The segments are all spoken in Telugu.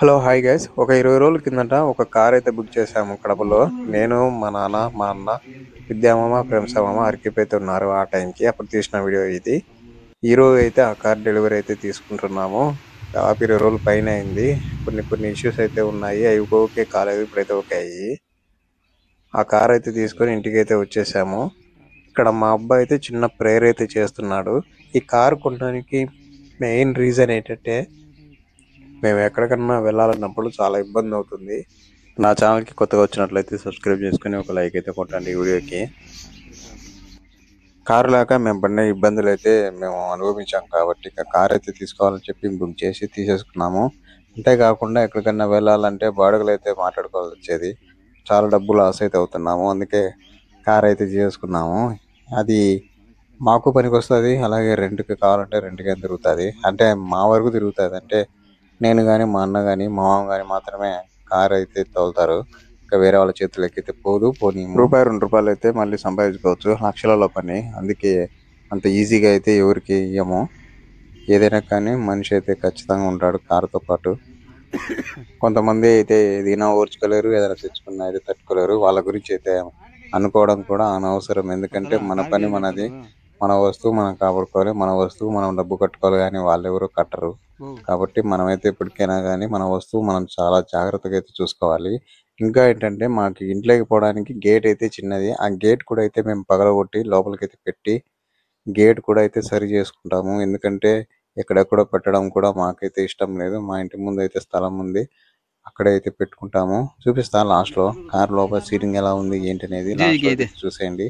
Hello hi guys. ఒక 20 రోజుల కిందట ఒక కార్ అయితే బుక్ చేశాము కడపలో. నేను, మా నాన్న, మా అన్న, విద్యామామ, ప్రేమసామామ అరకేపు అయితే ఉన్నారు ఆ టైంకి. అప్పుడు తీసిన వీడియో ఇది. ఈరోజు అయితే ఆ కార్ డెలివరీ అయితే తీసుకుంటున్నాము. దాదాపు 20 రోజుల పైన అయింది. కొన్ని ఇష్యూస్ అయితే ఉన్నాయి. అవి ఓకే కాలేదు, ఇప్పుడైతే ఓకే అయ్యి ఆ కార్ అయితే తీసుకొని ఇంటికి అయితే వచ్చేసాము. ఇక్కడ మా అబ్బాయి అయితే చిన్న ప్రేయర్ అయితే చేస్తున్నాడు. ఈ కార్ కొనడానికి మెయిన్ రీజన్ ఏంటంటే, మేము ఎక్కడికన్నా వెళ్ళాలన్నప్పుడు చాలా ఇబ్బంది అవుతుంది. నా ఛానల్కి కొత్తగా వచ్చినట్లయితే సబ్స్క్రైబ్ చేసుకుని ఒక లైక్ అయితే కొట్టండి ఈ వీడియోకి. కారు లేక మేము పడిన ఇబ్బందులు అయితే మేము అనుభవించాం కాబట్టి ఇక కార్ అయితే తీసుకోవాలని చెప్పి బుక్ చేసి తీసేసుకున్నాము. అంతేకాకుండా ఎక్కడికన్నా వెళ్ళాలంటే బాడుగలు అయితే మాట్లాడుకోవాల్సి వచ్చేది. చాలా డబ్బు లాస్ అయితే అవుతున్నాము. అందుకే కార్ అయితే చేసుకున్నాము. అది మాకు పనికి వస్తుంది, అలాగే రెంట్కి కావాలంటే రెంట్కి తిరుగుతుంది. అంటే మా వరకు తిరుగుతుంది. అంటే నేను కానీ, మా అన్న కానీ, మా మామ కానీ మాత్రమే కార్ అయితే తోలుతారు. ఇంకా వేరే వాళ్ళ చేతులకి అయితే పోనీ రూపాయి 2 రూపాయలు అయితే మళ్ళీ సంపాదించుకోవచ్చు, లక్షలలో పని. అందుకే అంత ఈజీగా అయితే ఎవరికి ఇయ్యము. ఏదైనా కానీ మనిషి అయితే ఖచ్చితంగా ఉంటాడు కారుతో పాటు. కొంతమంది అయితే ఏదైనా ఓర్చుకోలేరు, ఏదైనా తెచ్చుకున్నా అయితే తట్టుకోలేరు. వాళ్ళ గురించి అయితే అనుకోవడం కూడా అనవసరం. ఎందుకంటే మన పని మనది, మన వస్తువు మనం కాపాడుకోవాలి, మన వస్తువు మనం డబ్బు కట్టుకోవాలి. కానీ వాళ్ళు ఎవరు కట్టరు. కాబట్టి మనమైతే ఎప్పటికైనా కానీ మన వస్తువు మనం చాలా జాగ్రత్తగా అయితే చూసుకోవాలి. ఇంకా ఏంటంటే, మాకు ఇంట్లోకి పోవడానికి గేట్ అయితే చిన్నది. ఆ గేట్ కూడా అయితే మేము పగలగొట్టి లోపలికైతే పెట్టి గేట్ కూడా అయితే సరి చేసుకుంటాము. ఎందుకంటే ఎక్కడెక్కడో పెట్టడం కూడా మాకైతే ఇష్టం లేదు. మా ఇంటి ముందు అయితే స్థలం ఉంది, అక్కడైతే పెట్టుకుంటాము. చూపిస్తాను లాస్ట్ లో కార్ లోపల సీటింగ్ ఎలా ఉంది ఏంటి అనేది లాస్ట్ లో చూసేయండి.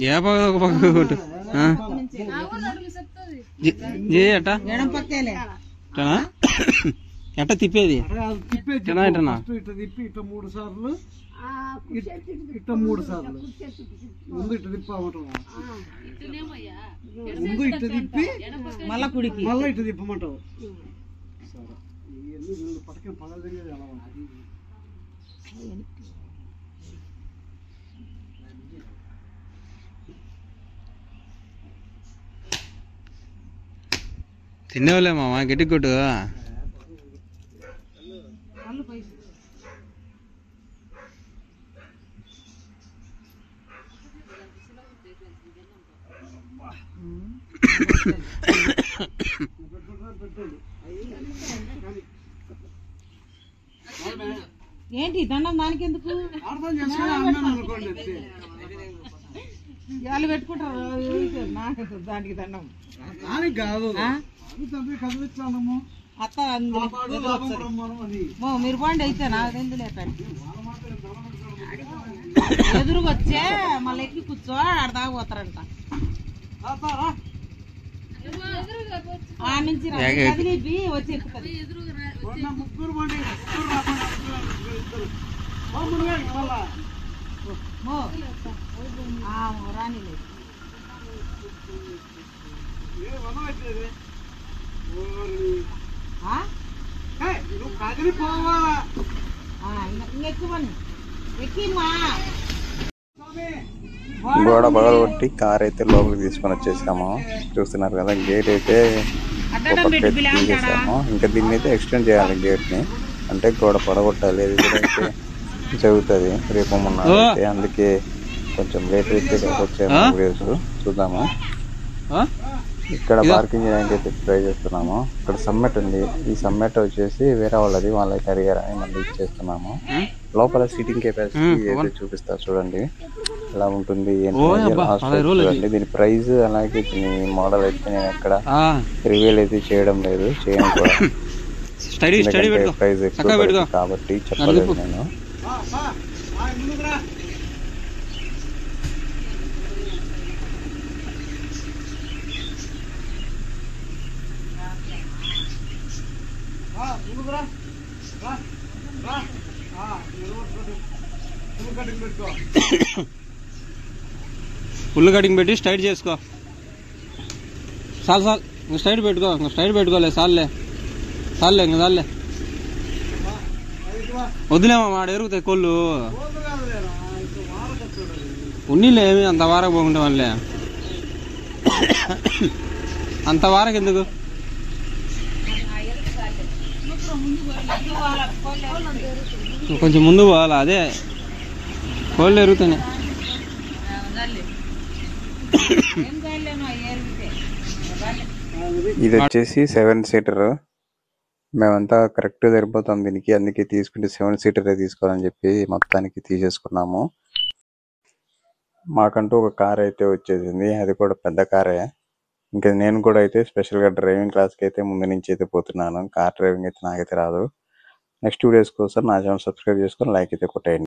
ఏ పక్క ఒక పక్క కొట్టు ఎట్ట తిప్పేది తిప్పి ఇట్లా 3 సార్లు, ఇట్లా 3 సార్లు ముందు ఇట్లా తిప్పమంటాం. ముందు ఇట్లా తిప్పి మళ్ళా కుడికి మళ్ళీ ఇట్లా తిప్పమంటావు. సరే, ఇవన్నీ పట్టుకొని పగలు తిరిగేది ఎలా ఉంటుంది. తినేవాళ్ళే మామ, గట్టి కొట్టు. ఏంటి దండం దానికి ఎందుకు వాళ్ళు పెట్టుకుంటారు? నాకు దానికి దండం కాదు, అత్త మీరు పోండి అయితే నాకు ఎందుకు లేకండి. ఎదురుకొచ్చే మళ్ళీ ఎక్కి కూర్చో ఆడ తాగిపోతారంట. ఆ నుంచి కదిలిపి వచ్చి ఎక్కుతుంది. రాని లేదు. ఇంకెక్కువని ఎక్కిమా. గోడ పగలగొట్టి కార్ అయితే లోపలికి తీసుకొని వచ్చేసాము. చూస్తున్నారు కదా, గేట్ అయితే తీసేసాము. ఇంకా దీన్ని అయితే ఎక్స్టెండ్ చేయాలి గేట్ ని. అంటే గోడ పడగొట్టాలి, అది కూడా అయితే జరుగుతుంది రేపు మొన్న అయితే. అందుకే కొంచెం లేట్ అయితే వచ్చాము. వీడియోస్ చూద్దాము. ఇక్కడ పార్కింగ్ చేయడానికి అయితే ట్రై చేస్తున్నాము. ఇక్కడ సమ్మెట్ ఉంది. ఈ సమ్మెట్ వచ్చేసి వేరే వాళ్ళది, వాళ్ళకి అడిగారని మళ్ళీ ఇచ్చేస్తున్నాము. లోపల సీటింగ్ కెపాసిటీ అయితే చూపిస్తా చూడండి ఎలా ఉంటుంది ఏంటి. దీని ప్రైస్ అలాగే దీని మోడల్ అయితే నేను ఎక్కడ రివీల్ అయితే చేయడం లేదు, చేయను కూడా. ప్రైస్ ఎక్కువ కాబట్టి చెప్పలేదు నేను. ఫుల్ కటింగ్ పెట్టి స్ట్రైట్ చేసుకో. చాలు చాలు, ఇంకా స్ట్రైట్ పెట్టుకో, ఇంకా స్ట్రైట్ పెట్టుకోలే, చాలులే చాలులే, ఇంకా చాలులే. వద్దులేమా మాడ ఎరుగుతాయి కోళ్ళు. ఉన్నీలే ఏమి అంత వారకు పోకుంటే వాళ్ళే, అంత వారకు ఎందుకు? కొంచెం ముందు పోవాలా, అదే కోళ్ళు ఎరుగుతాయి. ఇది వచ్చేసి 7 సీటర్. మేమంతా కరెక్ట్ సరిపోతాం దీనికి, అందుకే తీసుకుంటే 7 సీటరే తీసుకోవాలని చెప్పి మొత్తానికి తీసేసుకున్నాము. మాకంటూ ఒక కార్ అయితే వచ్చేసింది, అది కూడా పెద్ద కారే. ఇంకా నేను కూడా అయితే స్పెషల్గా డ్రైవింగ్ క్లాస్కి అయితే ముందు నుంచి అయితే పోతున్నాను. కార్ డ్రైవింగ్ అయితే నాకైతే రాదు. నెక్స్ట్ వీడియోస్ కోసం నా ఛానల్ సబ్స్క్రైబ్ చేసుకొని లైక్ అయితే కొట్టేయండి.